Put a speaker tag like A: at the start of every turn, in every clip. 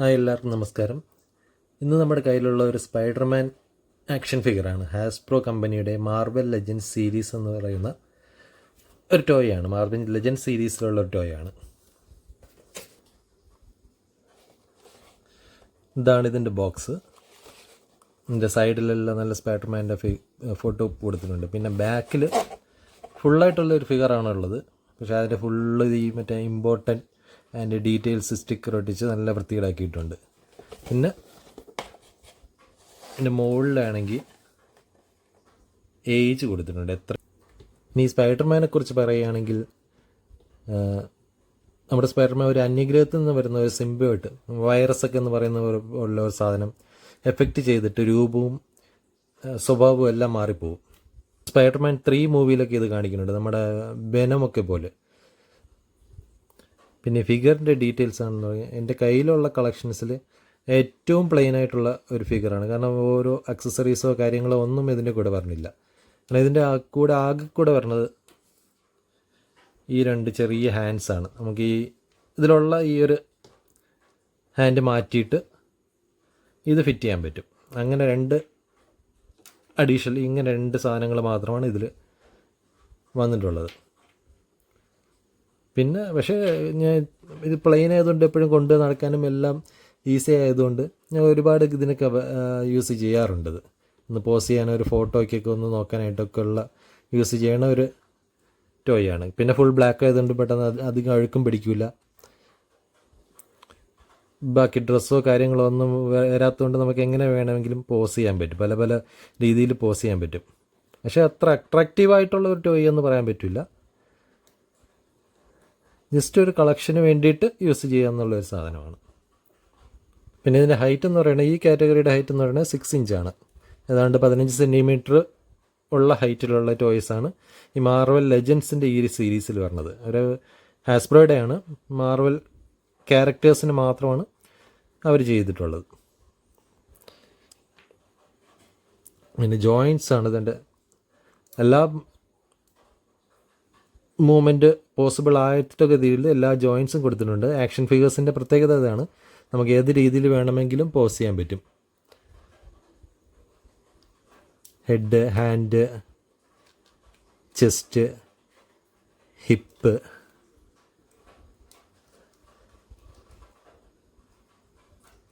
A: എല്ലാവർക്കും നമസ്കാരം. ഇന്ന് നമ്മുടെ കയ്യിലുള്ള ഒരു സ്പൈഡർമാൻ ആക്ഷൻ ഫിഗറാണ്. ഹാസ്പ്രോ കമ്പനിയുടെ മാർവൽ ലെജൻഡ് സീരീസ് എന്ന് പറയുന്ന ഒരു ടോയാണ്. മാർവൽ ലെജൻഡ് സീരീസിലുള്ള ഒരു ടോയാണ്. ഇതാണ് ഇതിൻ്റെ ബോക്സ്. ഇതിൻ്റെ സൈഡിലെല്ലാം നല്ല സ്പൈഡർമാൻ്റെ ഫോട്ടോ കൊടുത്തിട്ടുണ്ട്. പിന്നെ ബാക്കിൽ ഫുള്ളായിട്ടുള്ളൊരു ഫിഗറാണുള്ളത്. പക്ഷേ അതിൻ്റെ ഫുള്ള് ഈ മറ്റേ ഇമ്പോർട്ടൻറ്റ് അതിൻ്റെ ഡീറ്റെയിൽസ് സ്റ്റിക്കർ ഒട്ടിച്ച് നല്ല വൃത്തിയിലാക്കിയിട്ടുണ്ട്. പിന്നെ ഇതിൻ്റെ മുകളിലാണെങ്കിൽ ഏജ് കൊടുത്തിട്ടുണ്ട് എത്ര. ഇനി സ്പൈഡർമാനെ കുറിച്ച് പറയുകയാണെങ്കിൽ നമ്മുടെ സ്പൈഡർമാൻ ഒരു അന്യഗ്രഹത്തിൽ നിന്ന് വരുന്ന ഒരു സിംബിയോട്ട് വൈറസൊക്കെ എന്ന് പറയുന്ന ഉള്ള ഒരു സാധനം എഫക്റ്റ് ചെയ്തിട്ട് രൂപവും സ്വഭാവവും എല്ലാം മാറിപ്പോവും. സ്പൈഡർമാൻ 3 മൂവിയിലൊക്കെ ഇത് കാണിക്കുന്നുണ്ട്, നമ്മുടെ വെനമൊക്കെ പോലെ. പിന്നെ ഫിഗറിൻ്റെ ഡീറ്റെയിൽസ് ആണെന്ന് പറഞ്ഞാൽ എൻ്റെ കയ്യിലുള്ള കളക്ഷൻസിൽ ഏറ്റവും പ്ലെയിൻ ആയിട്ടുള്ള ഒരു ഫിഗറാണ്. കാരണം ഓരോ അക്സസറീസോ കാര്യങ്ങളോ ഒന്നും ഇതിൻ്റെ കൂടെ പറഞ്ഞില്ല. കാരണം ഇതിൻ്റെ ആകെ വരുന്നത് ഈ 2 ചെറിയ ഹാൻഡ്സാണ്. നമുക്ക് ഇതിലുള്ള ഈ ഒരു ഹാൻഡ് മാറ്റിയിട്ട് ഇത് ഫിറ്റ് ചെയ്യാൻ പറ്റും. അങ്ങനെ 2 അഡീഷണൽ ഇങ്ങനെ 2 സാധനങ്ങൾ മാത്രമാണ് ഇതിൽ വന്നിട്ടുള്ളത്. പിന്നെ പക്ഷേ ഞാൻ ഇത് പ്ലെയിൻ ആയതുകൊണ്ട് എപ്പോഴും കൊണ്ട് നടക്കാനും എല്ലാം ഈസി ആയതുകൊണ്ട് ഞാൻ ഒരുപാട് ഇതിനൊക്കെ യൂസ് ചെയ്യാറുണ്ട്. ഒന്ന് പോസ് ചെയ്യാൻ, ഒരു ഫോട്ടോയ്ക്കൊക്കെ ഒന്ന് നോക്കാനായിട്ടൊക്കെ ഉള്ള യൂസ് ചെയ്യണ ഒരു ടോയാണ്. പിന്നെ ഫുൾ ബ്ലാക്ക് ആയതുകൊണ്ട് പെട്ടെന്ന് അധികം അഴുക്കും പിടിക്കില്ല. ബാക്കി ഡ്രസ്സോ കാര്യങ്ങളോ ഒന്നും വരാത്തതുകൊണ്ട് നമുക്ക് എങ്ങനെ വേണമെങ്കിലും പോസ് ചെയ്യാൻ പറ്റും, പല പല രീതിയിൽ പോസ് ചെയ്യാൻ പറ്റും. പക്ഷേ അത്ര അട്രാക്റ്റീവായിട്ടുള്ള ഒരു ടോയ് എന്ന് പറയാൻ പറ്റില്ല. ജസ്റ്റ് ഒരു കളക്ഷന് വേണ്ടിയിട്ട് യൂസ് ചെയ്യാമെന്നുള്ളൊരു സാധനമാണ്. പിന്നെ ഇതിൻ്റെ ഹൈറ്റ് എന്ന് പറയുന്നത്, ഈ കാറ്റഗറിയുടെ ഹൈറ്റ് എന്ന് പറയുന്നത് 6 ഇഞ്ചാണ്. ഏതാണ്ട് 15 സെൻറ്റിമീറ്റർ ഉള്ള ഹൈറ്റിലുള്ള ടോയ്സാണ് ഈ മാർവൽ ലെജൻഡ്സിൻ്റെ ഈ സീരീസിൽ വരുന്നത്. ഒരു ഹാസ്ബ്രോയുടെയാണ്. മാർവൽ ക്യാരക്ടേഴ്സിന് മാത്രമാണ് അവർ ചെയ്തിട്ടുള്ളത്. പിന്നെ ജോയിൻറ്റ്സ് ആണ് ഇതിൻ്റെ എല്ലാ മൂവ്മെൻറ്റ് പോസിബിൾ ആയിട്ടൊക്കെ രീതിയിൽ എല്ലാ ജോയിൻറ്റ്സും കൊടുത്തിട്ടുണ്ട്. ആക്ഷൻ ഫിഗേഴ്സിൻ്റെ പ്രത്യേകത ഇതാണ്, നമുക്ക് ഏത് രീതിയിൽ വേണമെങ്കിലും പോസ് ചെയ്യാൻ പറ്റും. Head, hand, chest, hip,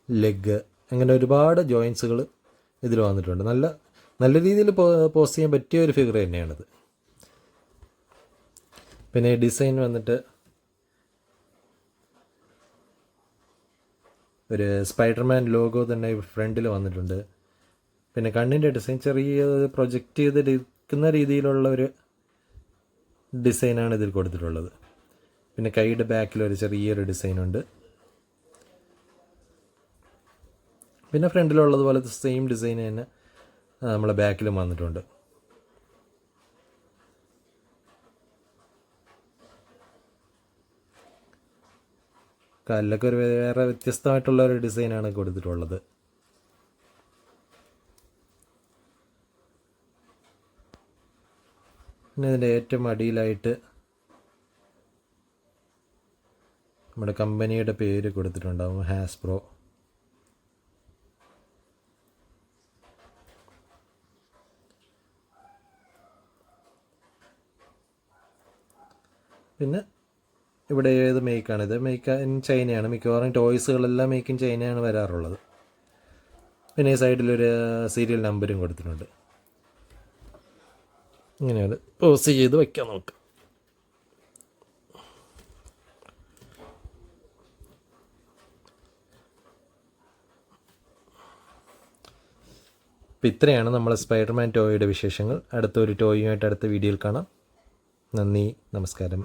A: leg, അങ്ങനെ ഒരുപാട് ജോയിൻറ്റ്സുകൾ ഇതിൽ വന്നിട്ടുണ്ട്. നല്ല രീതിയിൽ പോസ് ചെയ്യാൻ പറ്റിയ ഒരു ഫിഗർ തന്നെയാണിത്. പിന്നെ ഡിസൈൻ വന്നിട്ട് ഒരു സ്പൈഡർമാൻ ലോഗോ തന്നെ ഫ്രണ്ടിൽ വന്നിട്ടുണ്ട്. പിന്നെ കണ്ണിൻ്റെ ഡിസൈൻ ചെറിയ പ്രൊജക്റ്റ് ചെയ്തിരിക്കുന്ന രീതിയിലുള്ള ഒരു ഡിസൈനാണ് ഇതിൽ കൊടുത്തിട്ടുള്ളത്. പിന്നെ കൈയുടെ ബാക്കിലൊരു ചെറിയൊരു ഡിസൈനുണ്ട്. പിന്നെ ഫ്രണ്ടിലുള്ളതുപോലത്തെ സെയിം ഡിസൈൻ തന്നെ നമ്മളെ ബാക്കിലും വന്നിട്ടുണ്ട്. കാലിലൊക്കെ ഒരു വേറെ വ്യത്യസ്തമായിട്ടുള്ള ഒരു ഡിസൈനാണ് കൊടുത്തിട്ടുള്ളത്. പിന്നെ ഇതിൻ്റെ ഏറ്റവും അടിയിലായിട്ട് നമ്മുടെ കമ്പനിയുടെ പേര് കൊടുത്തിട്ടുണ്ടാവും, ഹാസ്പ്രോ. പിന്നെ ഇവിടെ ഏത് മേക്കാണിത്? മേക്ക് ഇൻ ചൈനയാണ്. മിക്കവാറും ടോയ്സുകളെല്ലാം മേക്ക് ഇൻ ചൈനയാണ് വരാറുള്ളത്. പിന്നെ ഈ സൈഡിലൊരു സീരിയൽ നമ്പരും കൊടുത്തിട്ടുണ്ട്. ഇങ്ങനെയാണ് പോസ് ചെയ്ത് വയ്ക്കാം നമുക്ക്. അപ്പോൾ ഇത്രയാണ് നമ്മളെ സ്പൈഡർമാൻ ടോയുടെ വിശേഷങ്ങൾ. അടുത്തൊരു ടോയുമായിട്ട് അടുത്ത വീഡിയോയിൽ കാണാം. നന്ദി, നമസ്കാരം.